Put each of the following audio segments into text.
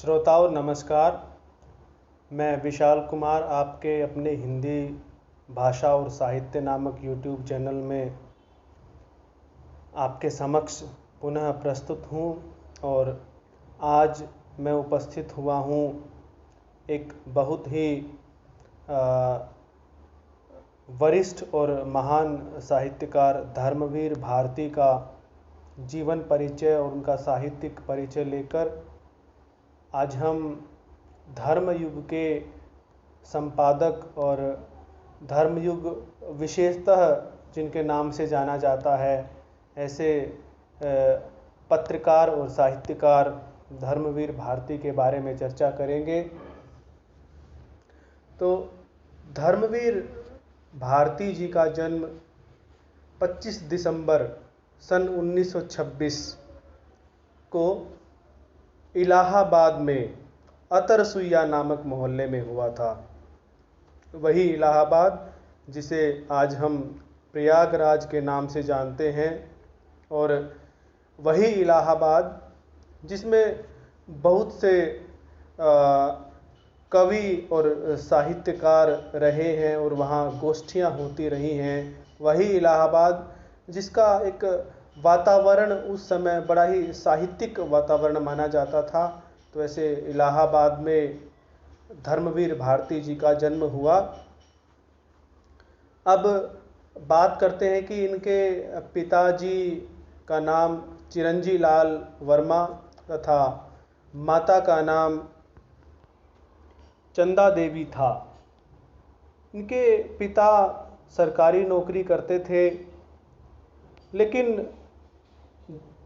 श्रोताओं नमस्कार। मैं विशाल कुमार आपके अपने हिंदी भाषा और साहित्य नामक यूट्यूब चैनल में आपके समक्ष पुनः प्रस्तुत हूँ और आज मैं उपस्थित हुआ हूँ एक बहुत ही वरिष्ठ और महान साहित्यकार धर्मवीर भारती का जीवन परिचय और उनका साहित्यिक परिचय लेकर। आज हम धर्मयुग के संपादक और धर्मयुग विशेषतः जिनके नाम से जाना जाता है ऐसे पत्रकार और साहित्यकार धर्मवीर भारती के बारे में चर्चा करेंगे। तो धर्मवीर भारती जी का जन्म 25 दिसंबर सन 1926 को इलाहाबाद में अतरसुईया नामक मोहल्ले में हुआ था। वही इलाहाबाद जिसे आज हम प्रयागराज के नाम से जानते हैं, और वही इलाहाबाद जिसमें बहुत से कवि और साहित्यकार रहे हैं और वहाँ गोष्ठियाँ होती रही हैं। वही इलाहाबाद जिसका एक वातावरण उस समय बड़ा ही साहित्यिक वातावरण माना जाता था। तो ऐसे इलाहाबाद में धर्मवीर भारती जी का जन्म हुआ। अब बात करते हैं कि इनके पिताजी का नाम चिरंजी लाल वर्मा तथा माता का नाम चंदा देवी था। इनके पिता सरकारी नौकरी करते थे, लेकिन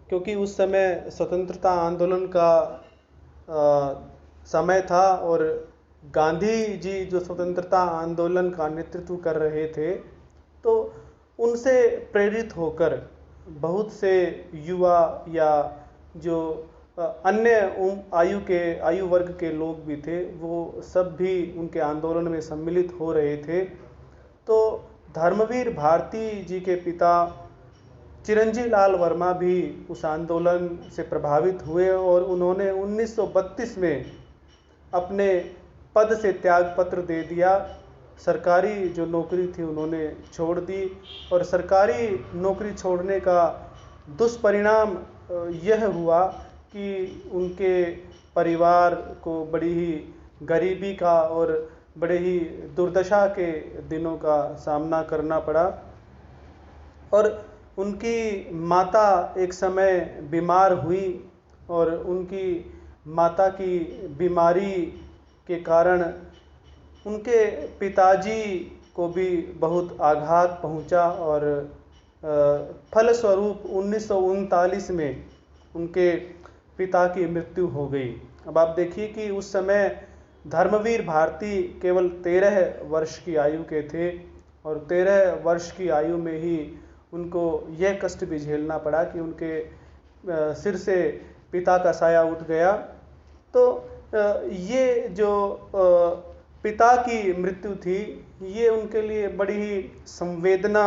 क्योंकि उस समय स्वतंत्रता आंदोलन का समय था और गांधी जी जो स्वतंत्रता आंदोलन का नेतृत्व कर रहे थे, तो उनसे प्रेरित होकर बहुत से युवा या जो अन्य आयु वर्ग के लोग भी थे, वो सब भी उनके आंदोलन में सम्मिलित हो रहे थे। तो धर्मवीर भारती जी के पिता चिरंजी लाल वर्मा भी उस आंदोलन से प्रभावित हुए और उन्होंने 1932 में अपने पद से त्यागपत्र दे दिया। सरकारी जो नौकरी थी उन्होंने छोड़ दी, और सरकारी नौकरी छोड़ने का दुष्परिणाम यह हुआ कि उनके परिवार को बड़ी ही गरीबी का और बड़े ही दुर्दशा के दिनों का सामना करना पड़ा। और उनकी माता एक समय बीमार हुई और उनकी माता की बीमारी के कारण उनके पिताजी को भी बहुत आघात पहुंचा और फलस्वरूप 1939 में उनके पिता की मृत्यु हो गई। अब आप देखिए कि उस समय धर्मवीर भारती केवल 13 वर्ष की आयु के थे, और 13 वर्ष की आयु में ही उनको यह कष्ट भी झेलना पड़ा कि उनके सिर से पिता का साया उठ गया। तो ये जो पिता की मृत्यु थी, ये उनके लिए बड़ी ही संवेदना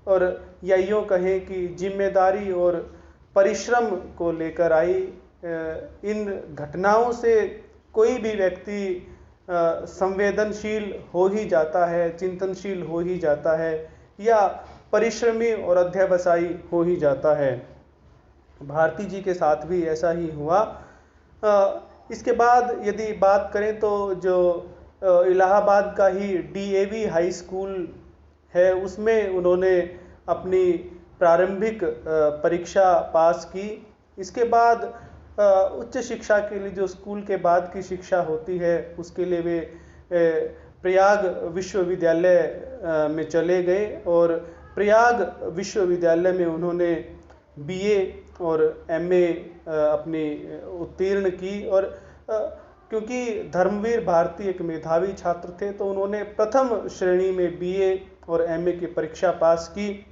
और या यूँ कहें कि जिम्मेदारी और परिश्रम को लेकर आई। इन घटनाओं से कोई भी व्यक्ति संवेदनशील हो ही जाता है, चिंतनशील हो ही जाता है, या परिश्रमी और अध्यवसायी हो ही जाता है। भारती जी के साथ भी ऐसा ही हुआ। इसके बाद यदि बात करें तो जो इलाहाबाद का ही DAV हाई स्कूल है, उसमें उन्होंने अपनी प्रारंभिक परीक्षा पास की। इसके बाद उच्च शिक्षा के लिए जो स्कूल के बाद की शिक्षा होती है, उसके लिए वे प्रयाग विश्वविद्यालय में चले गए और प्रयाग विश्वविद्यालय में उन्होंने BA और MA अपनी उत्तीर्ण की। और क्योंकि धर्मवीर भारती एक मेधावी छात्र थे, तो उन्होंने प्रथम श्रेणी में BA और MA की परीक्षा पास की।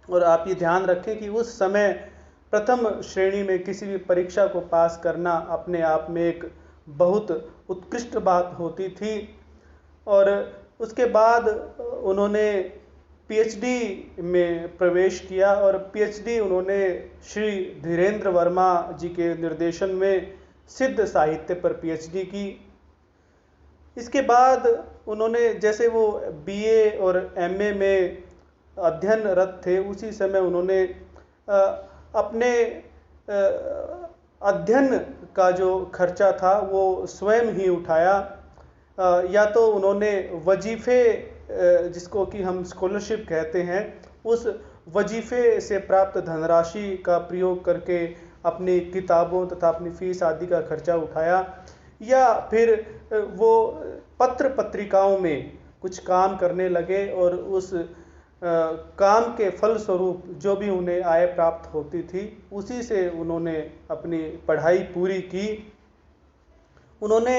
और आप ये ध्यान रखें कि उस समय प्रथम श्रेणी में किसी भी परीक्षा को पास करना अपने आप में एक बहुत उत्कृष्ट बात होती थी। और उसके बाद उन्होंने PhD में प्रवेश किया और PhD उन्होंने श्री धीरेन्द्र वर्मा जी के निर्देशन में सिद्ध साहित्य पर पीएचडी की। इसके बाद उन्होंने, जैसे वो बीए और एमए में अध्ययनरत थे, उसी समय उन्होंने अपने अध्ययन का जो खर्चा था वो स्वयं ही उठाया। या तो उन्होंने वजीफे, जिसको कि हम स्कॉलरशिप कहते हैं, उस वजीफे से प्राप्त धनराशि का प्रयोग करके अपनी किताबों तथा अपनी फीस आदि का खर्चा उठाया, या फिर वो पत्र पत्रिकाओं में कुछ काम करने लगे और उस काम के फलस्वरूप जो भी उन्हें आय प्राप्त होती थी उसी से उन्होंने अपनी पढ़ाई पूरी की। उन्होंने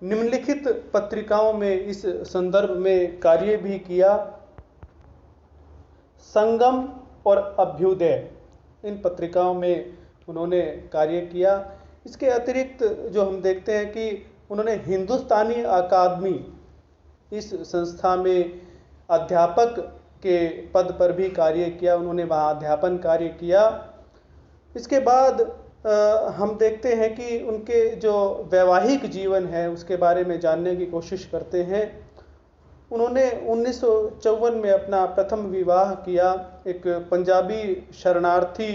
निम्नलिखित पत्रिकाओं में इस संदर्भ में कार्य भी किया: संगम और अभ्युदय, इन पत्रिकाओं में उन्होंने कार्य किया। इसके अतिरिक्त जो हम देखते हैं कि उन्होंने हिंदुस्तानी अकादमी, इस संस्था में अध्यापक के पद पर भी कार्य किया, उन्होंने वहाँ अध्यापन कार्य किया। इसके बाद हम देखते हैं कि उनके जो वैवाहिक जीवन है उसके बारे में जानने की कोशिश करते हैं। उन्होंने 1954 में अपना प्रथम विवाह किया एक पंजाबी शरणार्थी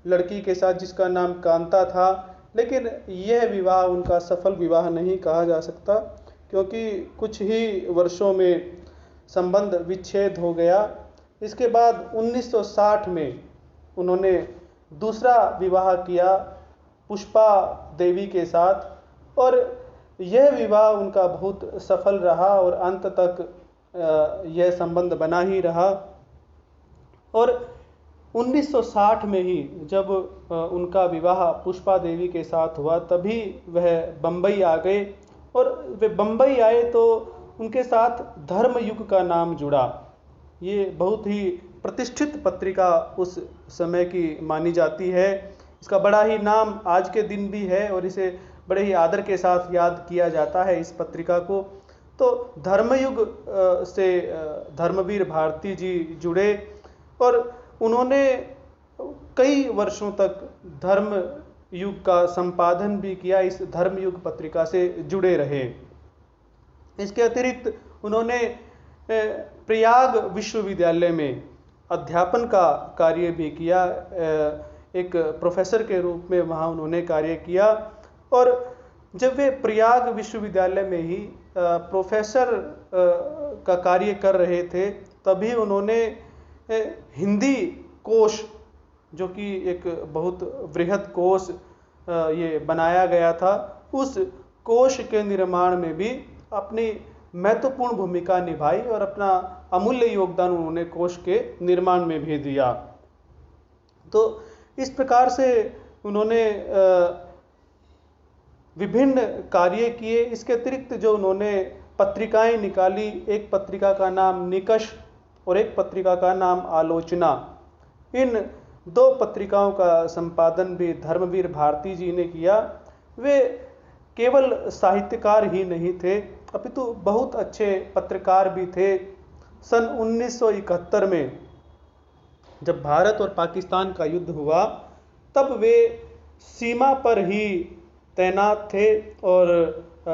लड़की के साथ जिसका नाम कांता था, लेकिन यह विवाह उनका सफल विवाह नहीं कहा जा सकता क्योंकि कुछ ही वर्षों में संबंध विच्छेद हो गया। इसके बाद 1960 में उन्होंने दूसरा विवाह किया पुष्पा देवी के साथ, और यह विवाह उनका बहुत सफल रहा और अंत तक यह संबंध बना ही रहा। और 1960 में ही जब उनका विवाह पुष्पा देवी के साथ हुआ तभी वह बम्बई आ गए, और वे बम्बई आए तो उनके साथ धर्मयुग का नाम जुड़ा। ये बहुत ही प्रतिष्ठित पत्रिका उस समय की मानी जाती है। इसका बड़ा ही नाम आज के दिन भी है और इसे बड़े ही आदर के साथ याद किया जाता है इस पत्रिका को। तो धर्मयुग से धर्मवीर भारती जी जुड़े और उन्होंने कई वर्षों तक धर्मयुग का संपादन भी किया, इस धर्मयुग पत्रिका से जुड़े रहे। इसके अतिरिक्त उन्होंने प्रयाग विश्वविद्यालय में अध्यापन का कार्य भी किया, एक प्रोफेसर के रूप में वहाँ उन्होंने कार्य किया। और जब वे प्रयाग विश्वविद्यालय में ही प्रोफेसर का कार्य कर रहे थे तभी उन्होंने हिंदी कोश, जो कि एक बहुत वृहद कोश ये बनाया गया था, उस कोश के निर्माण में भी अपनी महत्वपूर्ण भूमिका निभाई और अपना अमूल्य योगदान उन्होंने कोश के निर्माण में भी दिया। तो इस प्रकार से उन्होंने विभिन्न कार्य किए। इसके अतिरिक्त जो उन्होंने पत्रिकाएं निकाली, एक पत्रिका का नाम निकष और एक पत्रिका का नाम आलोचना, इन दो पत्रिकाओं का संपादन भी धर्मवीर भारती जी ने किया। वे केवल साहित्यकार ही नहीं थे अपितु बहुत अच्छे पत्रकार भी थे। सन 1971 में जब भारत और पाकिस्तान का युद्ध हुआ तब वे सीमा पर ही तैनात थे और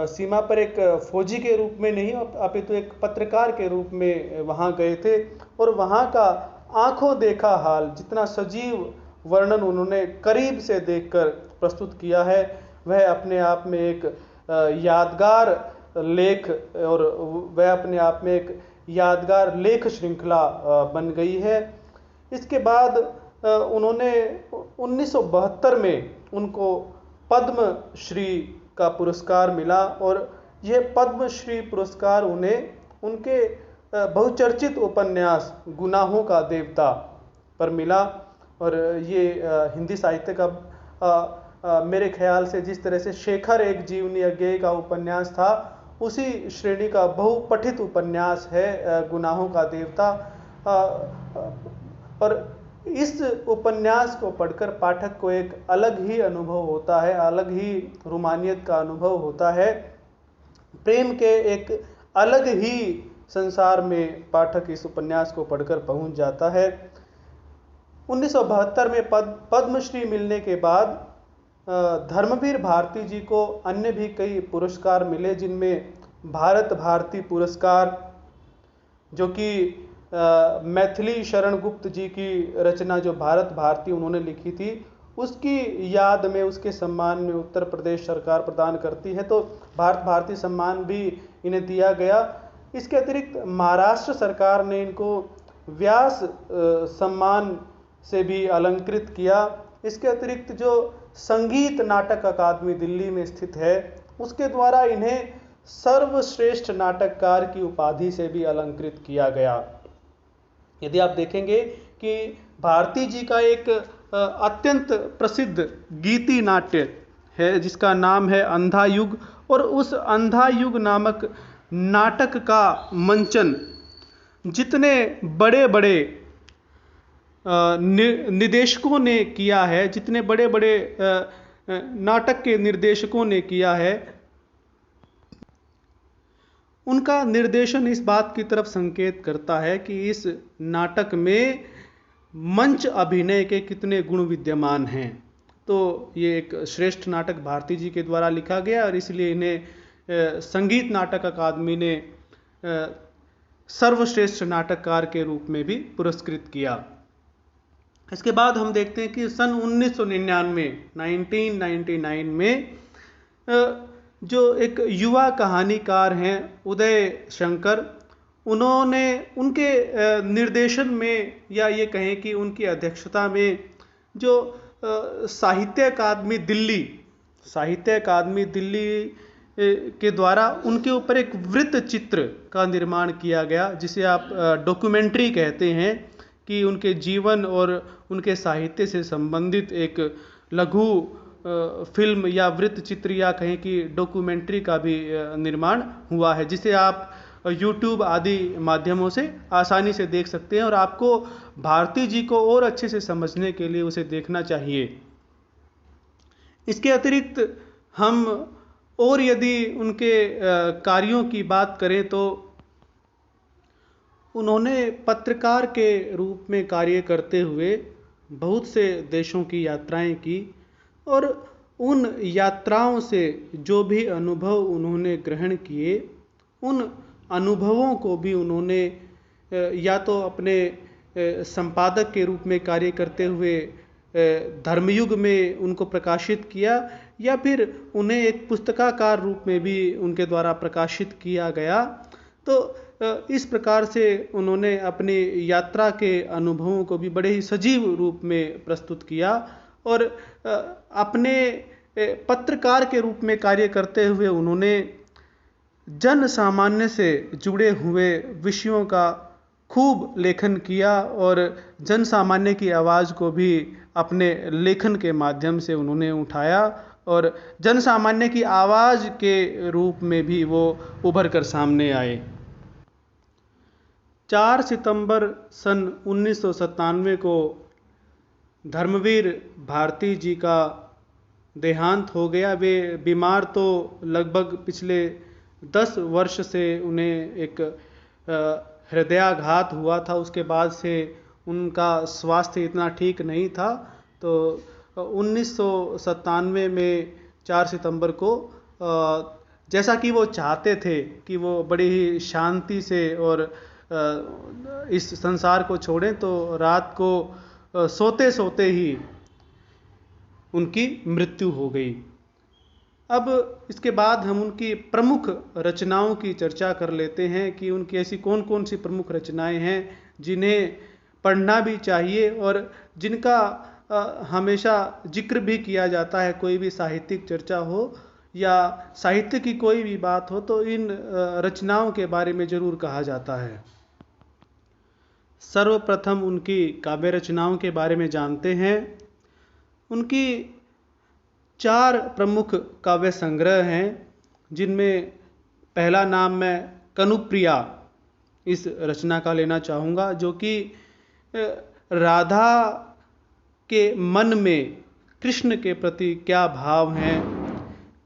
सीमा पर एक फौजी के रूप में नहीं अपितु एक पत्रकार के रूप में वहाँ गए थे, और वहाँ का आंखों देखा हाल, जितना सजीव वर्णन उन्होंने करीब से देखकर प्रस्तुत किया है, वह अपने आप में एक यादगार लेख और वह अपने आप में एक यादगार लेख श्रृंखला बन गई है। इसके बाद उन्होंने 1972 में उनको पद्मश्री का पुरस्कार मिला और यह पद्मश्री पुरस्कार उन्हें उनके बहुचर्चित उपन्यास गुनाहों का देवता पर मिला। और ये हिंदी साहित्य का मेरे ख्याल से जिस तरह से शेखर एक जीवनी अज्ञेय का उपन्यास था उसी श्रेणी का बहुपठित उपन्यास है गुनाहों का देवता। और इस उपन्यास को पढ़कर पाठक को एक अलग ही अनुभव होता है, अलग ही रोमानियत का अनुभव होता है। प्रेम के एक अलग ही संसार में पाठक इस उपन्यास को पढ़कर पहुंच जाता है। 1972 में पद्मश्री मिलने के बाद धर्मवीर भारती जी को अन्य भी कई पुरस्कार मिले, जिनमें भारत भारती पुरस्कार, जो कि मैथिली शरण गुप्त जी की रचना जो भारत भारती उन्होंने लिखी थी, उसकी याद में, उसके सम्मान में उत्तर प्रदेश सरकार प्रदान करती है, तो भारत भारती सम्मान भी इन्हें दिया गया। इसके अतिरिक्त महाराष्ट्र सरकार ने इनको व्यास सम्मान से भी अलंकृत किया। इसके अतिरिक्त जो संगीत नाटक अकादमी दिल्ली में स्थित है, उसके द्वारा इन्हें सर्वश्रेष्ठ नाटककार की उपाधि से भी अलंकृत किया गया। यदि आप देखेंगे कि भारती जी का एक अत्यंत प्रसिद्ध गीति नाट्य है जिसका नाम है अंधा युग, और उस अंधा युग नामक नाटक का मंचन जितने बड़े बड़े निर्देशकों ने किया है, जितने बड़े बड़े नाटक के निर्देशकों ने किया है, उनका निर्देशन इस बात की तरफ संकेत करता है कि इस नाटक में मंच अभिनय के कितने गुण विद्यमान हैं। तो ये एक श्रेष्ठ नाटक भारती जी के द्वारा लिखा गया और इसलिए इन्हें संगीत नाटक अकादमी ने सर्वश्रेष्ठ नाटककार के रूप में भी पुरस्कृत किया। इसके बाद हम देखते हैं कि सन 1999 में जो एक युवा कहानीकार हैं उदय शंकर, उन्होंने उनके निर्देशन में, या ये कहें कि उनकी अध्यक्षता में, जो साहित्य अकादमी दिल्ली के द्वारा उनके ऊपर एक वृत्त चित्र का निर्माण किया गया, जिसे आप डॉक्यूमेंट्री कहते हैं, कि उनके जीवन और उनके साहित्य से संबंधित एक लघु फिल्म या वृत्त चित्र या कहें कि डॉक्यूमेंट्री का भी निर्माण हुआ है, जिसे आप YouTube आदि माध्यमों से आसानी से देख सकते हैं और आपको भारती जी को और अच्छे से समझने के लिए उसे देखना चाहिए। इसके अतिरिक्त हम और यदि उनके कार्यों की बात करें तो उन्होंने पत्रकार के रूप में कार्य करते हुए बहुत से देशों की यात्राएं की और उन यात्राओं से जो भी अनुभव उन्होंने ग्रहण किए, उन अनुभवों को भी उन्होंने या तो अपने संपादक के रूप में कार्य करते हुए धर्मयुग में उनको प्रकाशित किया, या फिर उन्हें एक पुस्तकाकार रूप में भी उनके द्वारा प्रकाशित किया गया। तो इस प्रकार से उन्होंने अपनी यात्रा के अनुभवों को भी बड़े ही सजीव रूप में प्रस्तुत किया और अपने पत्रकार के रूप में कार्य करते हुए उन्होंने जन सामान्य से जुड़े हुए विषयों का खूब लेखन किया और जन सामान्य की आवाज़ को भी अपने लेखन के माध्यम से उन्होंने उठाया और जन सामान्य की आवाज़ के रूप में भी वो उभर कर सामने आए। 4 सितंबर सन 1997 को धर्मवीर भारती जी का देहांत हो गया। वे बीमार तो लगभग पिछले 10 वर्ष से उन्हें एक हृदयाघात हुआ था, उसके बाद से उनका स्वास्थ्य इतना ठीक नहीं था। तो 1997 में 4 सितंबर को जैसा कि वो चाहते थे कि वो बड़ी ही शांति से और इस संसार को छोड़ें, तो रात को सोते सोते ही उनकी मृत्यु हो गई। अब इसके बाद हम उनकी प्रमुख रचनाओं की चर्चा कर लेते हैं कि उनकी ऐसी कौन कौन सी प्रमुख रचनाएं हैं जिन्हें पढ़ना भी चाहिए और जिनका हमेशा जिक्र भी किया जाता है। कोई भी साहित्यिक चर्चा हो या साहित्य की कोई भी बात हो तो इन रचनाओं के बारे में जरूर कहा जाता है। सर्वप्रथम उनकी काव्य रचनाओं के बारे में जानते हैं। उनकी 4 प्रमुख काव्य संग्रह हैं, जिनमें पहला नाम मैं कनुप्रिया इस रचना का लेना चाहूँगा, जो कि राधा के मन में कृष्ण के प्रति क्या भाव हैं,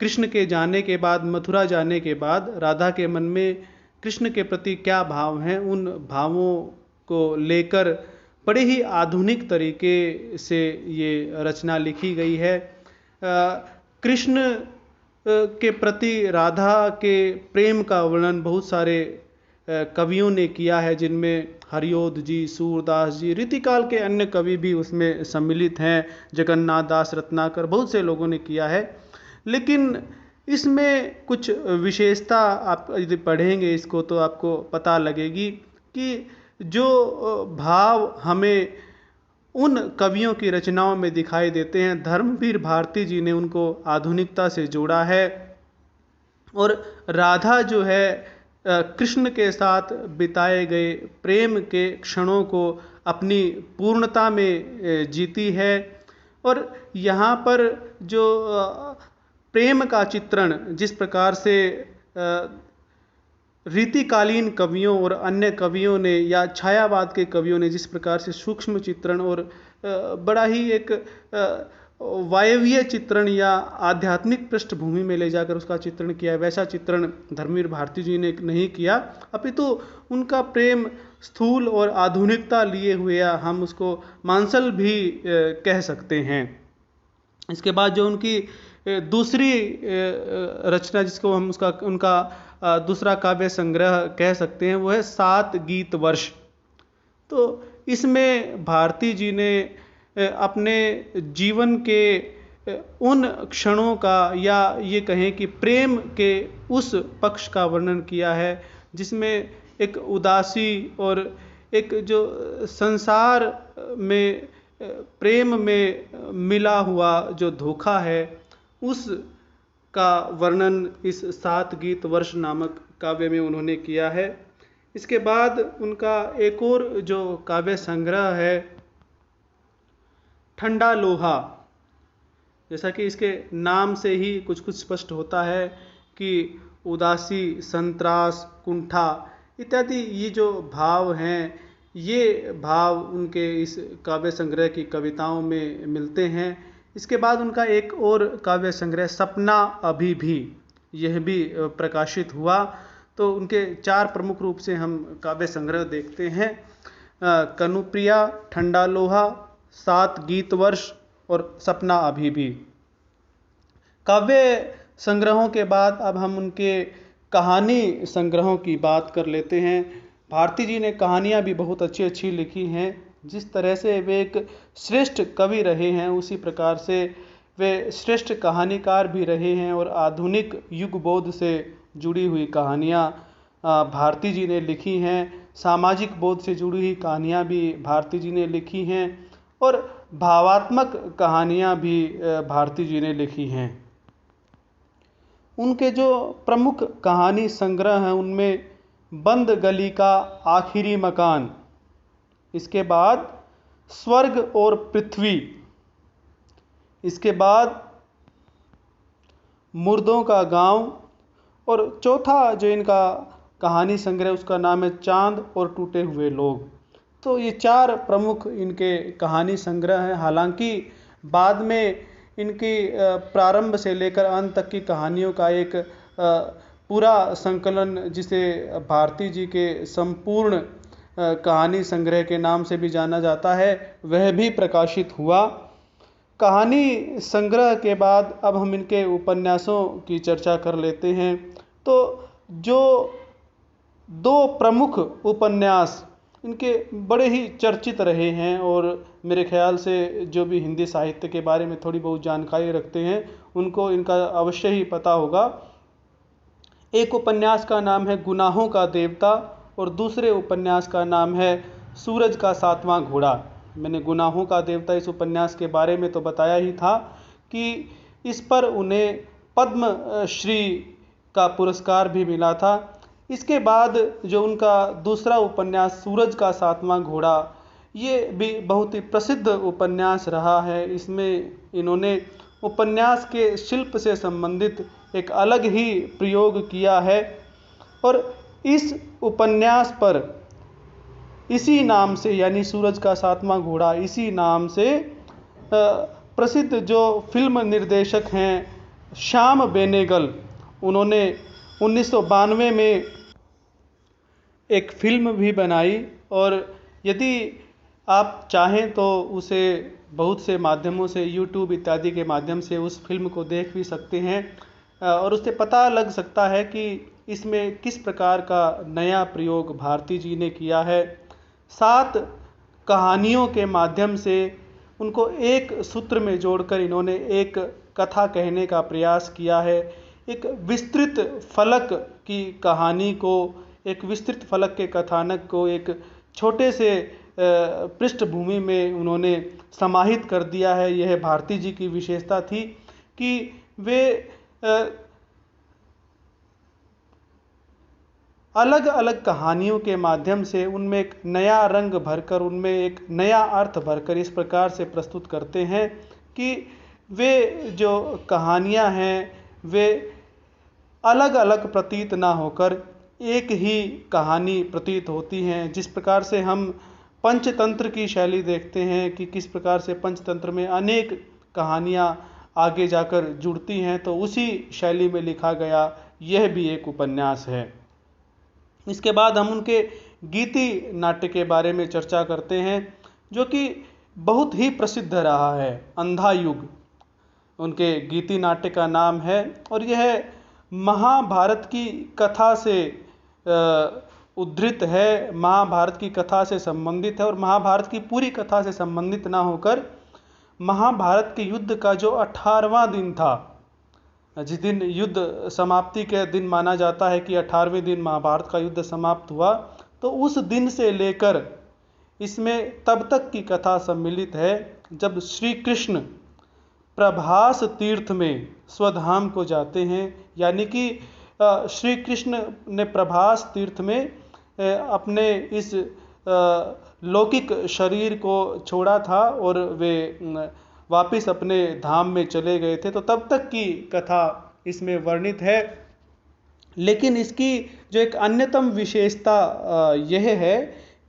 कृष्ण के जाने के बाद, मथुरा जाने के बाद राधा के मन में कृष्ण के प्रति क्या भाव हैं, उन भावों को लेकर बड़े ही आधुनिक तरीके से ये रचना लिखी गई है। कृष्ण के प्रति राधा के प्रेम का वर्णन बहुत सारे कवियों ने किया है, जिनमें हरिओध जी, सूरदास जी, रीतिकाल के अन्य कवि भी उसमें सम्मिलित हैं, जगन्नाथ दास रत्नाकर, बहुत से लोगों ने किया है। लेकिन इसमें कुछ विशेषता आप यदि पढ़ेंगे इसको तो आपको पता लगेगी कि जो भाव हमें उन कवियों की रचनाओं में दिखाई देते हैं, धर्मवीर भारती जी ने उनको आधुनिकता से जोड़ा है। और राधा जो है कृष्ण के साथ बिताए गए प्रेम के क्षणों को अपनी पूर्णता में जीती है। और यहाँ पर जो प्रेम का चित्रण जिस प्रकार से रीतिकालीन कवियों और अन्य कवियों ने या छायावाद के कवियों ने जिस प्रकार से सूक्ष्म चित्रण और बड़ा ही एक वायवीय चित्रण या आध्यात्मिक पृष्ठभूमि में ले जाकर उसका चित्रण किया, वैसा चित्रण धर्मवीर भारती जी ने नहीं किया, अपितु उनका प्रेम स्थूल और आधुनिकता लिए हुए या हम उसको मांसल भी कह सकते हैं। इसके बाद जो उनकी दूसरी रचना जिसको हम उनका दूसरा काव्य संग्रह कह सकते हैं वो है 7 गीत वर्ष। तो इसमें भारती जी ने अपने जीवन के उन क्षणों का या ये कहें कि प्रेम के उस पक्ष का वर्णन किया है जिसमें एक उदासी और एक जो संसार में प्रेम में मिला हुआ जो धोखा है उस का वर्णन इस 7 गीत वर्ष नामक काव्य में उन्होंने किया है। इसके बाद उनका एक और जो काव्य संग्रह है ठंडा लोहा, जैसा कि इसके नाम से ही कुछ कुछ स्पष्ट होता है कि उदासी, संत्रास, कुंठा इत्यादि ये जो भाव हैं, ये भाव उनके इस काव्य संग्रह की कविताओं में मिलते हैं। इसके बाद उनका एक और काव्य संग्रह सपना अभी भी, यह भी प्रकाशित हुआ। तो उनके 4 प्रमुख रूप से हम काव्य संग्रह देखते हैं, कनुप्रिया, ठंडा लोहा, 7 गीत वर्ष और सपना अभी भी। काव्य संग्रहों के बाद अब हम उनके कहानी संग्रहों की बात कर लेते हैं। भारती जी ने कहानियाँ भी बहुत अच्छी अच्छी लिखी हैं। जिस तरह से वे एक श्रेष्ठ कवि रहे हैं उसी प्रकार से वे श्रेष्ठ कहानीकार भी रहे हैं और आधुनिक युग बोध से जुड़ी हुई कहानियाँ भारती जी ने लिखी हैं। सामाजिक बोध से जुड़ी हुई कहानियाँ भी भारती जी ने लिखी हैं और भावात्मक कहानियाँ भी भारती जी ने लिखी हैं। उनके जो प्रमुख कहानी संग्रह हैं उनमें बंद गली का आखिरी मकान, इसके बाद स्वर्ग और पृथ्वी, इसके बाद मुर्दों का गांव और चौथा जो इनका कहानी संग्रह उसका नाम है चांद और टूटे हुए लोग। तो ये 4 प्रमुख इनके कहानी संग्रह हैं। हालांकि बाद में इनकी प्रारंभ से लेकर अंत तक की कहानियों का एक पूरा संकलन जिसे भारती जी के संपूर्ण कहानी संग्रह के नाम से भी जाना जाता है वह भी प्रकाशित हुआ। कहानी संग्रह के बाद अब हम इनके उपन्यासों की चर्चा कर लेते हैं। तो जो 2 प्रमुख उपन्यास इनके बड़े ही चर्चित रहे हैं और मेरे ख्याल से जो भी हिंदी साहित्य के बारे में थोड़ी बहुत जानकारी रखते हैं उनको इनका अवश्य ही पता होगा। एक उपन्यास का नाम है गुनाहों का देवता और दूसरे उपन्यास का नाम है सूरज का 7वां घोड़ा। मैंने गुनाहों का देवता इस उपन्यास के बारे में तो बताया ही था कि इस पर उन्हें पद्म श्री का पुरस्कार भी मिला था। इसके बाद जो उनका दूसरा उपन्यास सूरज का 7वां घोड़ा, ये भी बहुत ही प्रसिद्ध उपन्यास रहा है। इसमें इन्होंने उपन्यास के शिल्प से संबंधित एक अलग ही प्रयोग किया है और इस उपन्यास पर इसी नाम से यानी सूरज का 7वां घोड़ा इसी नाम से प्रसिद्ध जो फिल्म निर्देशक हैं श्याम बेनेगल, उन्होंने 1992 में एक फिल्म भी बनाई। और यदि आप चाहें तो उसे बहुत से माध्यमों से, यूट्यूब इत्यादि के माध्यम से उस फिल्म को देख भी सकते हैं और उससे पता लग सकता है कि इसमें किस प्रकार का नया प्रयोग भारती जी ने किया है। 7 कहानियों के माध्यम से उनको एक सूत्र में जोड़कर इन्होंने एक कथा कहने का प्रयास किया है। एक विस्तृत फलक की कहानी को, एक विस्तृत फलक के कथानक को एक छोटे से पृष्ठभूमि में उन्होंने समाहित कर दिया है। यह भारती जी की विशेषता थी कि वे अलग अलग कहानियों के माध्यम से उनमें एक नया रंग भरकर, उनमें एक नया अर्थ भरकर इस प्रकार से प्रस्तुत करते हैं कि वे जो कहानियाँ हैं वे अलग अलग प्रतीत ना होकर एक ही कहानी प्रतीत होती हैं। जिस प्रकार से हम पंचतंत्र की शैली देखते हैं कि किस प्रकार से पंचतंत्र में अनेक कहानियाँ आगे जाकर जुड़ती हैं, तो उसी शैली में लिखा गया यह भी एक उपन्यास है। इसके बाद हम उनके गीति नाट्य के बारे में चर्चा करते हैं, जो कि बहुत ही प्रसिद्ध रहा है। अंधा युग उनके गीति नाट्य का नाम है और यह महाभारत की कथा से उद्धृत है, महाभारत की कथा से संबंधित है और महाभारत की पूरी कथा से संबंधित ना होकर महाभारत के युद्ध का जो 18वां दिन था, जिस दिन युद्ध समाप्ति के दिन माना जाता है कि 18वें दिन महाभारत का युद्ध समाप्त हुआ, तो उस दिन से लेकर इसमें तब तक की कथा सम्मिलित है जब श्री कृष्ण प्रभास तीर्थ में स्वधाम को जाते हैं। यानी कि श्री कृष्ण ने प्रभास तीर्थ में अपने इस लौकिक शरीर को छोड़ा था और वे वापिस अपने धाम में चले गए थे, तो तब तक की कथा इसमें वर्णित है। लेकिन इसकी जो एक अन्यतम विशेषता यह है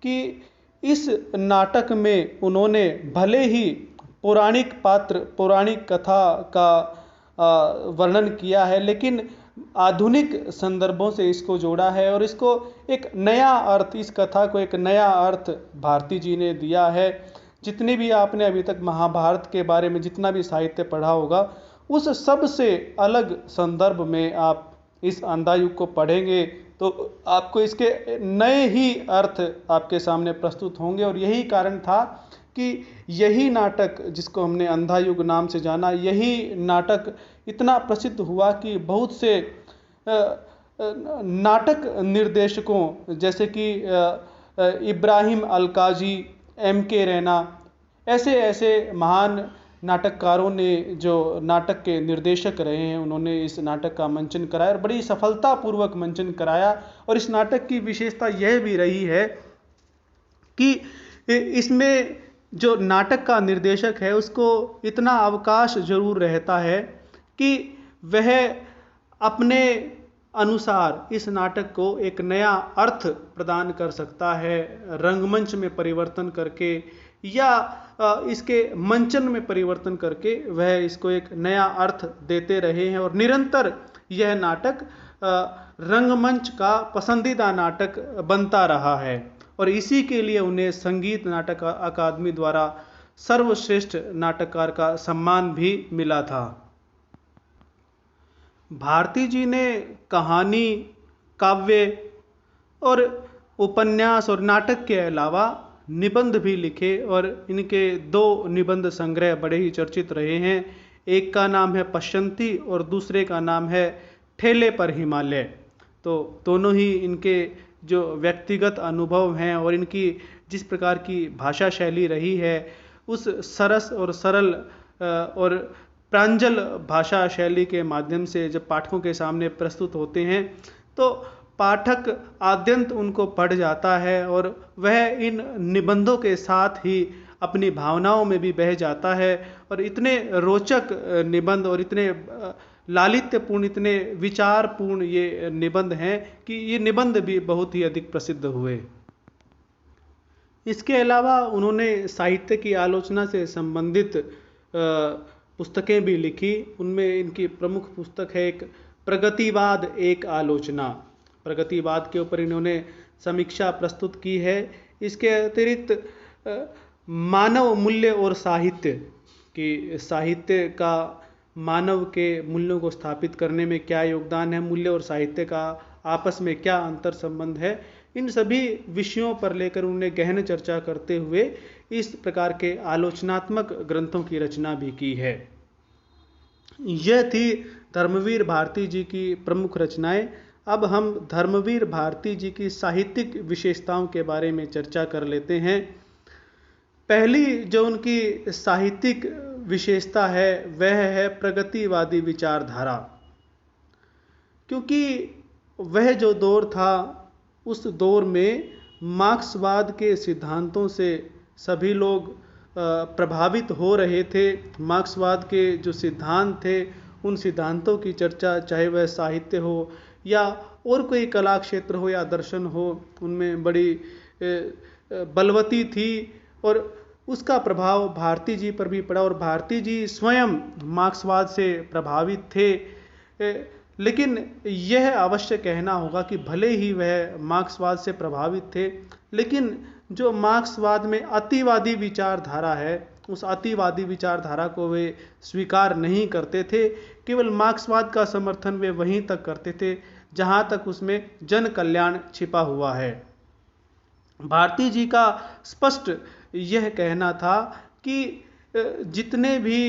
कि इस नाटक में उन्होंने भले ही पौराणिक पात्र, पौराणिक कथा का वर्णन किया है, लेकिन आधुनिक संदर्भों से इसको जोड़ा है और इसको एक नया अर्थ, इस कथा को एक नया अर्थ भारती जी ने दिया है। जितनी भी आपने अभी तक महाभारत के बारे में जितना भी साहित्य पढ़ा होगा, उस सब से अलग संदर्भ में आप इस अंधा युग को पढ़ेंगे तो आपको इसके नए ही अर्थ आपके सामने प्रस्तुत होंगे। और यही कारण था कि यही नाटक, जिसको हमने अंधा युग नाम से जाना, यही नाटक इतना प्रसिद्ध हुआ कि बहुत से नाटक निर्देशकों जैसे कि इब्राहिम अलकाजी, M.K. रैना, ऐसे ऐसे महान नाटककारों ने जो नाटक के निर्देशक रहे हैं, उन्होंने इस नाटक का मंचन कराया और बड़ी सफलतापूर्वक मंचन कराया। और इस नाटक की विशेषता यह भी रही है कि इसमें जो नाटक का निर्देशक है उसको इतना अवकाश जरूर रहता है कि वह अपने अनुसार इस नाटक को एक नया अर्थ प्रदान कर सकता है, रंगमंच में परिवर्तन करके या इसके मंचन में परिवर्तन करके वह इसको एक नया अर्थ देते रहे हैं। और निरंतर यह नाटक रंगमंच का पसंदीदा नाटक बनता रहा है और इसी के लिए उन्हें संगीत नाटक अकादमी द्वारा सर्वश्रेष्ठ नाटककार का सम्मान भी मिला था। भारती जी ने कहानी, काव्य और उपन्यास और नाटक के अलावा निबंध भी लिखे और इनके 2 निबंध संग्रह बड़े ही चर्चित रहे हैं। एक का नाम है पश्यंती और दूसरे का नाम है ठेले पर हिमालय। तो दोनों ही इनके जो व्यक्तिगत अनुभव हैं और इनकी जिस प्रकार की भाषा शैली रही है, उस सरस और सरल और प्रांजल भाषा शैली के माध्यम से जब पाठकों के सामने प्रस्तुत होते हैं तो पाठक आद्यंत उनको पढ़ जाता है और वह इन निबंधों के साथ ही अपनी भावनाओं में भी बह जाता है। और इतने रोचक निबंध और इतने लालित्यपूर्ण, इतने विचारपूर्ण ये निबंध हैं कि ये निबंध भी बहुत ही अधिक प्रसिद्ध हुए। इसके अलावा उन्होंने साहित्य की आलोचना से संबंधित पुस्तकें भी लिखी। उनमें इनकी प्रमुख पुस्तक है एक प्रगतिवाद, एक आलोचना। प्रगतिवाद के ऊपर इन्होंने समीक्षा प्रस्तुत की है। इसके अतिरिक्त मानव मूल्य और साहित्य कि साहित्य का मानव के मूल्यों को स्थापित करने में क्या योगदान है, मूल्य और साहित्य का आपस में क्या अंतर संबंध है, इन सभी विषयों पर लेकर उन्होंने गहन चर्चा करते हुए इस प्रकार के आलोचनात्मक ग्रंथों की रचना भी की है। यह थी धर्मवीर भारती जी की प्रमुख रचनाएं। अब हम धर्मवीर भारती जी की साहित्यिक विशेषताओं के बारे में चर्चा कर लेते हैं। पहली जो उनकी साहित्यिक विशेषता है वह है प्रगतिवादी विचारधारा, क्योंकि वह जो दौर था उस दौर में मार्क्सवाद के सिद्धांतों से सभी लोग प्रभावित हो रहे थे। मार्क्सवाद के जो सिद्धांत थे उन सिद्धांतों की चर्चा, चाहे वह साहित्य हो या और कोई कला क्षेत्र हो या दर्शन हो, उनमें बड़ी बलवती थी और उसका प्रभाव भारती जी पर भी पड़ा और भारती जी स्वयं मार्क्सवाद से प्रभावित थे। लेकिन यह अवश्य कहना होगा कि भले ही वह मार्क्सवाद से प्रभावित थे, लेकिन जो मार्क्सवाद में अतिवादी विचारधारा है उस अतिवादी विचारधारा को वे स्वीकार नहीं करते थे। केवल मार्क्सवाद का समर्थन वे वहीं तक करते थे जहां तक उसमें जन कल्याण छिपा हुआ है। भारती जी का स्पष्ट यह कहना था कि जितने भी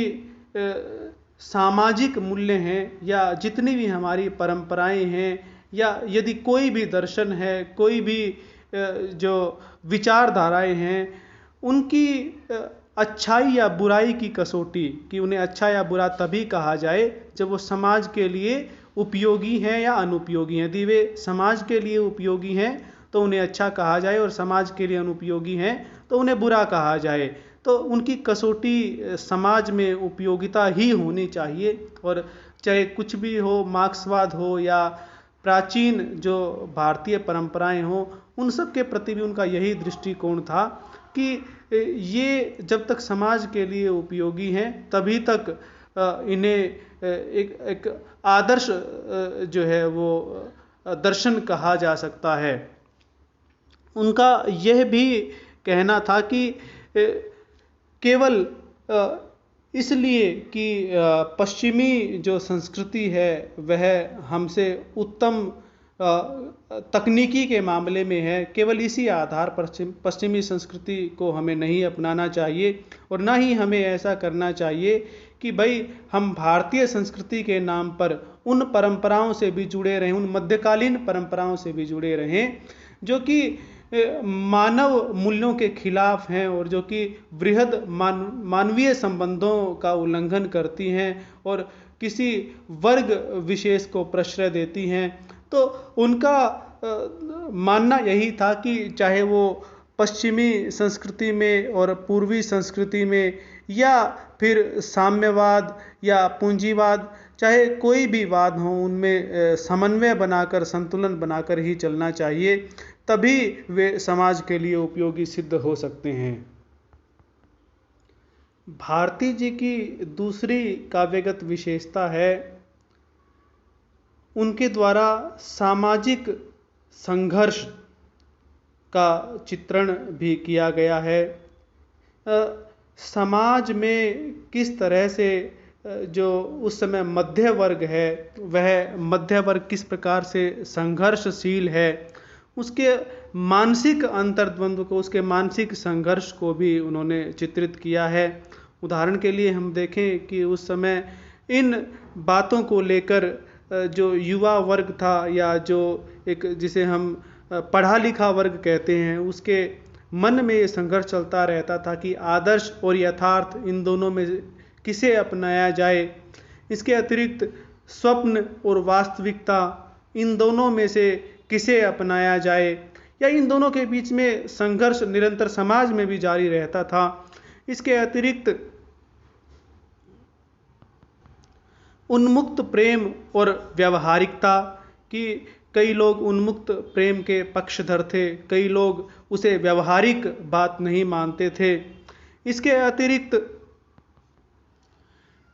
सामाजिक मूल्य हैं या जितनी भी हमारी परंपराएं हैं या यदि कोई भी दर्शन है, कोई भी जो विचारधाराएं हैं, उनकी अच्छाई या बुराई की कसौटी कि उन्हें अच्छा या बुरा तभी कहा जाए जब वो समाज के लिए उपयोगी हैं या अनुपयोगी हैं। यदि वे समाज के लिए उपयोगी हैं तो उन्हें अच्छा कहा जाए और समाज के लिए अनुपयोगी हैं तो उन्हें बुरा कहा जाए। तो उनकी कसौटी समाज में उपयोगिता ही होनी चाहिए। और चाहे कुछ भी हो, मार्क्सवाद हो या प्राचीन जो भारतीय परंपराएं हो, उन सब के प्रति भी उनका यही दृष्टिकोण था कि ये जब तक समाज के लिए उपयोगी हैं तभी तक इन्हें एक आदर्श जो है वो दर्शन कहा जा सकता है। उनका यह भी कहना था कि केवल इसलिए कि पश्चिमी जो संस्कृति है वह हमसे उत्तम तकनीकी के मामले में है, केवल इसी आधार पर पश्चिमी संस्कृति को हमें नहीं अपनाना चाहिए और ना ही हमें ऐसा करना चाहिए कि भाई हम भारतीय संस्कृति के नाम पर उन परंपराओं से भी जुड़े रहें, उन मध्यकालीन परंपराओं से भी जुड़े रहें जो कि मानव मूल्यों के खिलाफ हैं और जो कि वृहद मानवीय संबंधों का उल्लंघन करती हैं और किसी वर्ग विशेष को प्रश्रय देती हैं। तो उनका मानना यही था कि चाहे वो पश्चिमी संस्कृति में और पूर्वी संस्कृति में या फिर साम्यवाद या पूंजीवाद, चाहे कोई भी वाद हो, उनमें समन्वय बनाकर, संतुलन बनाकर ही चलना चाहिए, तभी वे समाज के लिए उपयोगी सिद्ध हो सकते हैं। भारती जी की दूसरी काव्यगत विशेषता है उनके द्वारा सामाजिक संघर्ष का चित्रण भी किया गया है। समाज में किस तरह से जो उस समय मध्य वर्ग है वह मध्य वर्ग किस प्रकार से संघर्षशील है, उसके मानसिक अंतर्द्वंद को, उसके मानसिक संघर्ष को भी उन्होंने चित्रित किया है। उदाहरण के लिए हम देखें कि उस समय इन बातों को लेकर जो युवा वर्ग था या जो एक जिसे हम पढ़ा लिखा वर्ग कहते हैं, उसके मन में ये संघर्ष चलता रहता था कि आदर्श और यथार्थ इन दोनों में किसे अपनाया जाए। इसके अतिरिक्त स्वप्न और वास्तविकता इन दोनों में से किसे अपनाया जाए, या इन दोनों के बीच में संघर्ष निरंतर समाज में भी जारी रहता था। इसके अतिरिक्त उन्मुक्त प्रेम और व्यावहारिकता कि कई लोग उन्मुक्त प्रेम के पक्षधर थे, कई लोग उसे व्यावहारिक बात नहीं मानते थे। इसके अतिरिक्त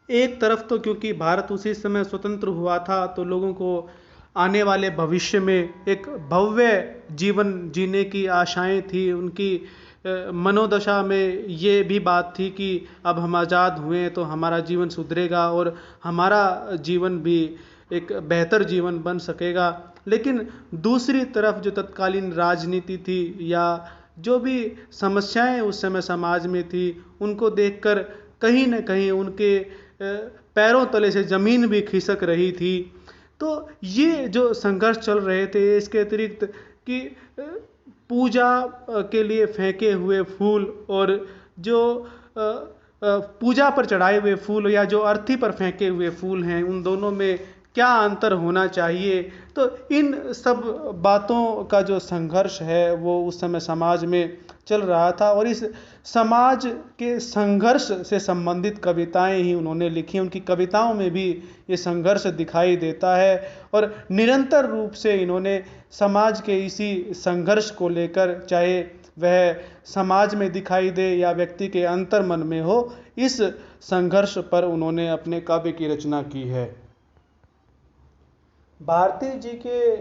एक तरफ तो क्योंकि भारत उसी समय स्वतंत्र हुआ था तो लोगों को आने वाले भविष्य में एक भव्य जीवन जीने की आशाएं थी, उनकी मनोदशा में ये भी बात थी कि अब हम आज़ाद हुए तो हमारा जीवन सुधरेगा और हमारा जीवन भी एक बेहतर जीवन बन सकेगा। लेकिन दूसरी तरफ जो तत्कालीन राजनीति थी या जो भी समस्याएं उस समय समाज में थी, उनको देखकर कहीं न कहीं उनके पैरों तले से ज़मीन भी खिसक रही थी। तो ये जो संघर्ष चल रहे थे, इसके अतिरिक्त कि पूजा के लिए फेंके हुए फूल और जो पूजा पर चढ़ाए हुए फूल या जो अर्थी पर फेंके हुए फूल हैं, उन दोनों में क्या अंतर होना चाहिए। तो इन सब बातों का जो संघर्ष है वो उस समय समाज में चल रहा था और इस समाज के संघर्ष से संबंधित कविताएं ही उन्होंने लिखी। उनकी कविताओं में भी ये संघर्ष दिखाई देता है और निरंतर रूप से इन्होंने समाज के इसी संघर्ष को लेकर, चाहे वह समाज में दिखाई दे या व्यक्ति के अंतर मन में हो, इस संघर्ष पर उन्होंने अपने काव्य की रचना की है। भारती जी के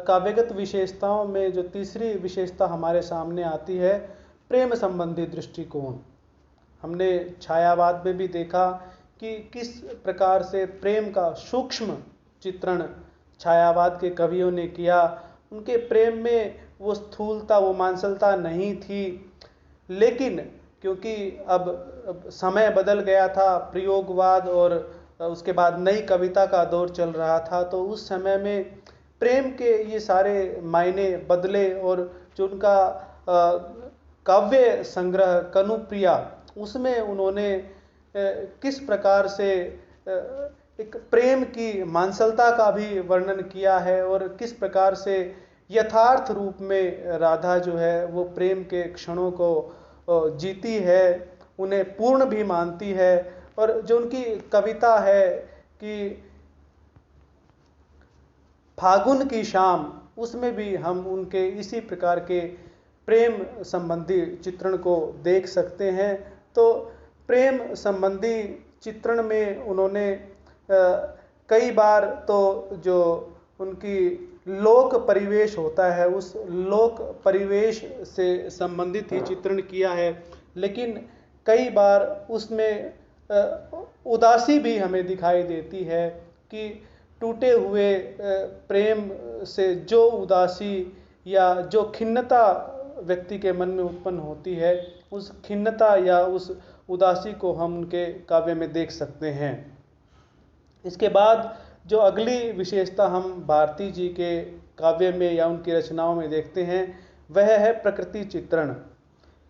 काव्यगत विशेषताओं में जो तीसरी विशेषता हमारे सामने आती है, प्रेम संबंधी दृष्टिकोण। हमने छायावाद में भी देखा कि किस प्रकार से प्रेम का सूक्ष्म चित्रण छायावाद के कवियों ने किया। उनके प्रेम में वो स्थूलता, वो मांसलता नहीं थी, लेकिन क्योंकि अब समय बदल गया था, प्रयोगवाद और उसके बाद नई कविता का दौर चल रहा था, तो उस समय में प्रेम के ये सारे मायने बदले और जो उनका काव्य संग्रह कनुप्रिया, उसमें उन्होंने किस प्रकार से एक प्रेम की मांसलता का भी वर्णन किया है और किस प्रकार से यथार्थ रूप में राधा जो है वो प्रेम के क्षणों को जीती है, उन्हें पूर्ण भी मानती है। और जो उनकी कविता है कि फागुन की शाम, उसमें भी हम उनके इसी प्रकार के प्रेम संबंधी चित्रण को देख सकते हैं। तो प्रेम संबंधी चित्रण में उन्होंने कई बार तो जो उनकी लोक परिवेश होता है, उस लोक परिवेश से संबंधित ही चित्रण किया है, लेकिन कई बार उसमें उदासी भी हमें दिखाई देती है कि टूटे हुए प्रेम से जो उदासी या जो खिन्नता व्यक्ति के मन में उत्पन्न होती है, उस खिन्नता या उस उदासी को हम उनके काव्य में देख सकते हैं। इसके बाद जो अगली विशेषता हम भारती जी के काव्य में या उनकी रचनाओं में देखते हैं, वह है प्रकृति चित्रण।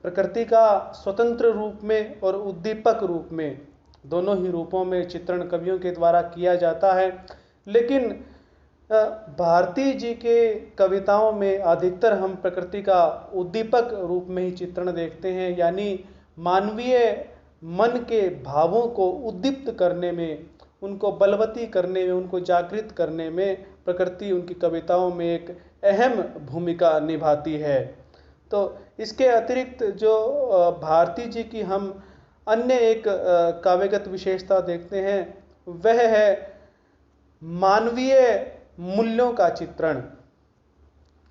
प्रकृति का स्वतंत्र रूप में और उद्दीपक रूप में, दोनों ही रूपों में चित्रण कवियों के द्वारा किया जाता है। लेकिन भारती जी के कविताओं में अधिकतर हम प्रकृति का उद्दीपक रूप में ही चित्रण देखते हैं, यानी मानवीय मन के भावों को उद्दीप्त करने में, उनको बलवती करने में, उनको जागृत करने में प्रकृति उनकी कविताओं में एक अहम भूमिका निभाती है। तो इसके अतिरिक्त जो भारती जी की हम अन्य एक काव्यगत विशेषता देखते हैं, वह है मानवीय मूल्यों का चित्रण।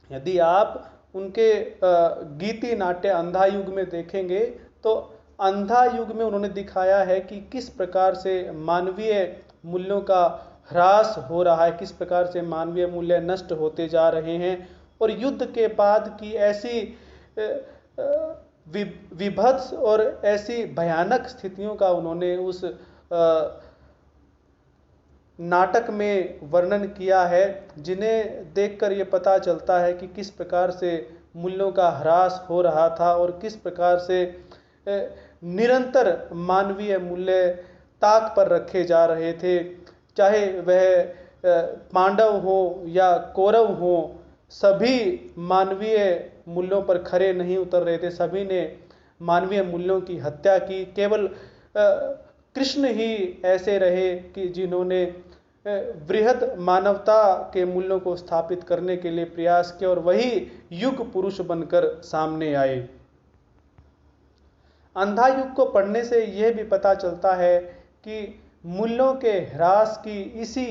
यदि आप उनके गीति नाट्य अंधा युग में देखेंगे तो अंधा युग में उन्होंने दिखाया है कि किस प्रकार से मानवीय मूल्यों का ह्रास हो रहा है, किस प्रकार से मानवीय मूल्य नष्ट होते जा रहे हैं। और युद्ध के बाद की ऐसी विभत्स और ऐसी भयानक स्थितियों का उन्होंने उस नाटक में वर्णन किया है, जिन्हें देखकर ये पता चलता है कि किस प्रकार से मूल्यों का ह्रास हो रहा था और किस प्रकार से निरंतर मानवीय मूल्य ताक पर रखे जा रहे थे। चाहे वह पांडव हो या कौरव हो, सभी मानवीय मूल्यों पर खरे नहीं उतर रहे थे, सभी ने मानवीय मूल्यों की हत्या की। केवल कृष्ण ही ऐसे रहे कि जिन्होंने वृहद मानवता के मूल्यों को स्थापित करने के लिए प्रयास किया और वही युग पुरुष बनकर सामने आए। अंधा युग को पढ़ने से यह भी पता चलता है कि मूल्यों के ह्रास की इसी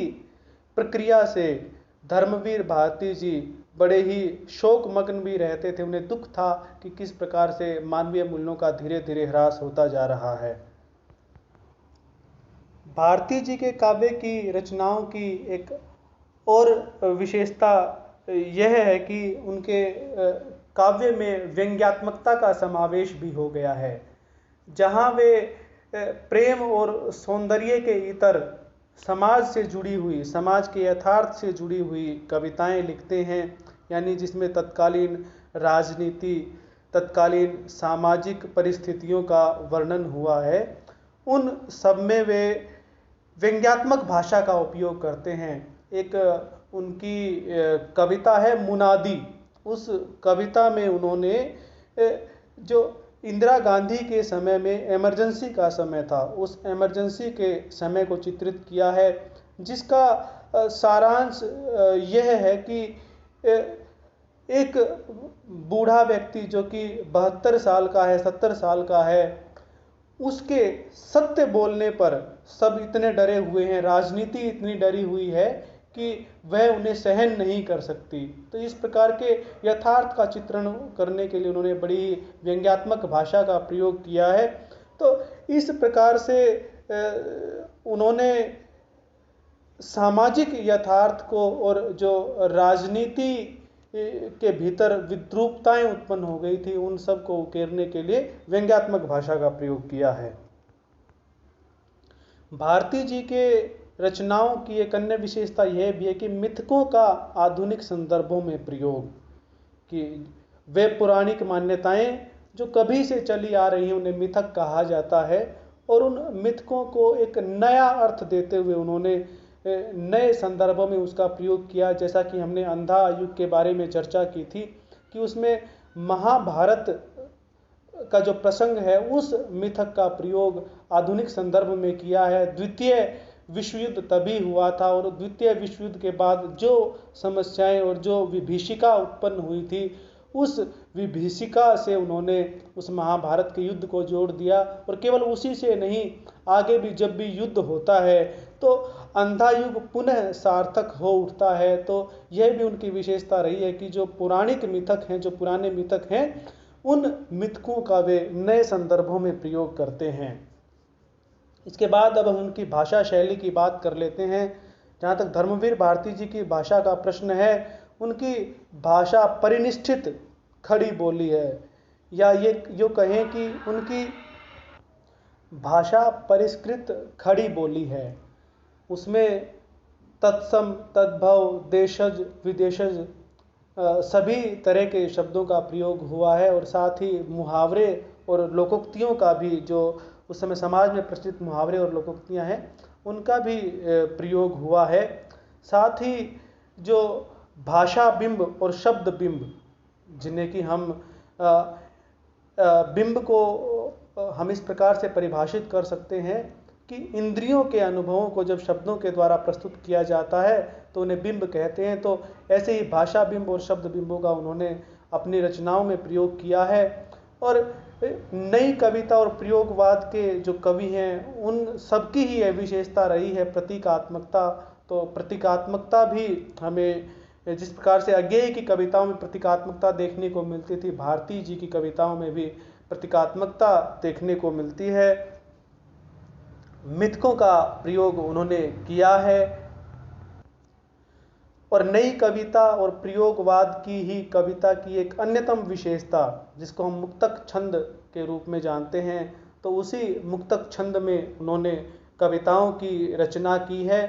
प्रक्रिया से धर्मवीर भारती जी बड़े ही शोकमग्न भी रहते थे। उन्हें दुख था कि किस प्रकार से मानवीय मूल्यों का धीरे धीरे ह्रास होता जा रहा है। भारती जी के काव्य की रचनाओं की एक और विशेषता यह है कि उनके काव्य में व्यंग्यात्मकता का समावेश भी हो गया है। जहाँ वे प्रेम और सौंदर्य के इतर समाज से जुड़ी हुई, समाज के यथार्थ से जुड़ी हुई कविताएं लिखते हैं, यानी जिसमें तत्कालीन राजनीति, तत्कालीन सामाजिक परिस्थितियों का वर्णन हुआ है, उन सब में वे व्यंग्यात्मक भाषा का उपयोग करते हैं। एक उनकी कविता है मुनादी। उस कविता में उन्होंने जो इंदिरा गांधी के समय में इमरजेंसी का समय था, उस इमरजेंसी के समय को चित्रित किया है, जिसका सारांश यह है कि एक बूढ़ा व्यक्ति जो कि 72 साल का है, 70 साल का है, उसके सत्य बोलने पर सब इतने डरे हुए हैं, राजनीति इतनी डरी हुई है कि वह उन्हें सहन नहीं कर सकती। तो इस प्रकार के यथार्थ का चित्रण करने के लिए उन्होंने बड़ी व्यंग्यात्मक भाषा का प्रयोग किया है। तो इस प्रकार से उन्होंने सामाजिक यथार्थ को और जो राजनीति के भीतर विद्रूपताएं उत्पन्न हो गई थी, उन सब को उकेरने के लिए व्यंग्यात्मक भाषा का प्रयोग किया है। भारती जी के रचनाओं की एक अन्य विशेषता यह भी है कि मिथकों का आधुनिक संदर्भों में प्रयोग, कि वे पौराणिक मान्यताएं जो कभी से चली आ रही हैं उन्हें मिथक कहा जाता है, और उन मिथकों को एक नया अर्थ देते हुए उन्होंने नए संदर्भों में उसका प्रयोग किया। जैसा कि हमने अंधा युग के बारे में चर्चा की थी कि उसमें महाभारत का जो प्रसंग है उस मिथक का प्रयोग आधुनिक संदर्भ में किया है। द्वितीय विश्व युद्ध तभी हुआ था, और द्वितीय विश्व युद्ध के बाद जो समस्याएं और जो विभीषिका उत्पन्न हुई थी, उस विभीषिका से उन्होंने उस महाभारत के युद्ध को जोड़ दिया। और केवल उसी से नहीं, आगे भी जब भी युद्ध होता है तो अंधा युग पुनः सार्थक हो उठता है। तो यह भी उनकी विशेषता रही है कि जो पौराणिक मिथक हैं, जो पुराने मिथक हैं, उन मिथकों का वे नए संदर्भों में प्रयोग करते हैं। इसके बाद अब हम उनकी भाषा शैली की बात कर लेते हैं। जहाँ तक धर्मवीर भारती जी की भाषा का प्रश्न है, उनकी भाषा परिनिष्ठित खड़ी बोली है, या ये जो कहें कि उनकी भाषा परिष्कृत खड़ी बोली है। उसमें तत्सम, तद्भव, देशज, विदेशज सभी तरह के शब्दों का प्रयोग हुआ है, और साथ ही मुहावरे और लोकोक्तियों का भी, जो उस समय समाज में प्रचलित मुहावरे और लोकोक्तियां हैं, उनका भी प्रयोग हुआ है। साथ ही जो भाषा बिंब और शब्द बिंब, जिन्हें कि हम बिंब को हम इस प्रकार से परिभाषित कर सकते हैं कि इंद्रियों के अनुभवों को जब शब्दों के द्वारा प्रस्तुत किया जाता है तो उन्हें बिंब कहते हैं। तो ऐसे ही भाषा बिंब और शब्द बिंबों का उन्होंने अपनी रचनाओं में प्रयोग किया है। और नई कविता और प्रयोगवाद के जो कवि हैं, उन सबकी ही यह विशेषता रही है प्रतीकात्मकता। तो प्रतीकात्मकता भी हमें, जिस प्रकार से अज्ञेय की कविताओं में प्रतीकात्मकता देखने को मिलती थी, भारती जी की कविताओं में भी प्रतीकात्मकता देखने को मिलती है। मिथकों का प्रयोग उन्होंने किया है, और नई कविता और प्रयोगवाद की ही कविता की एक अन्यतम विशेषता, जिसको हम मुक्तक छंद के रूप में जानते हैं, तो उसी मुक्तक छंद में उन्होंने कविताओं की रचना की है।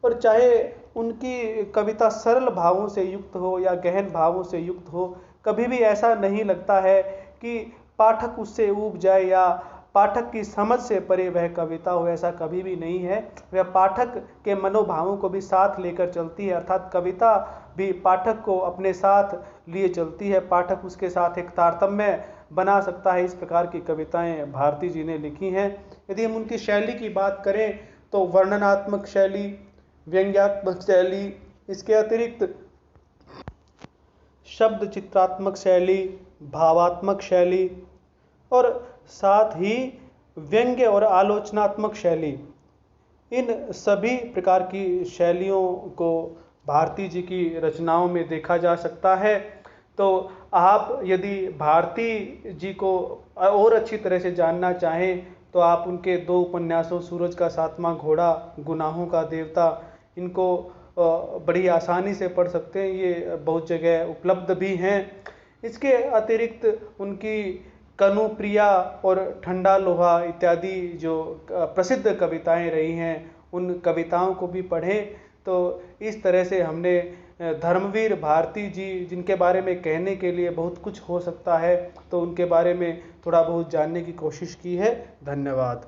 और चाहे उनकी कविता सरल भावों से युक्त हो या गहन भावों से युक्त हो, कभी भी ऐसा नहीं लगता है कि पाठक उससे ऊब जाए या पाठक की समझ से परे वह कविता हो। ऐसा कभी भी नहीं है। वह पाठक के मनोभावों को भी साथ लेकर चलती है, अर्थात कविता भी पाठक को अपने साथ लिए चलती है। पाठक उसके साथ एक तारतम्य बना सकता है। इस प्रकार की कविताएं भारती जी ने लिखी हैं। यदि हम उनकी शैली की बात करें तो वर्णनात्मक शैली, व्यंग्यात्मक शैली, इसके अतिरिक्त शब्द चित्रात्मक शैली, भावात्मक शैली, और साथ ही व्यंग्य और आलोचनात्मक शैली, इन सभी प्रकार की शैलियों को भारती जी की रचनाओं में देखा जा सकता है। तो आप यदि भारती जी को और अच्छी तरह से जानना चाहें तो आप उनके 2 उपन्यासों सूरज का सातवां घोड़ा, गुनाहों का देवता, इनको बड़ी आसानी से पढ़ सकते हैं। ये बहुत जगह उपलब्ध भी हैं। इसके अतिरिक्त उनकी कनुप्रिया और ठंडा लोहा इत्यादि जो प्रसिद्ध कविताएं रही हैं, उन कविताओं को भी पढ़ें। तो इस तरह से हमने धर्मवीर भारती जी, जिनके बारे में कहने के लिए बहुत कुछ हो सकता है, तो उनके बारे में थोड़ा बहुत जानने की कोशिश की है। धन्यवाद।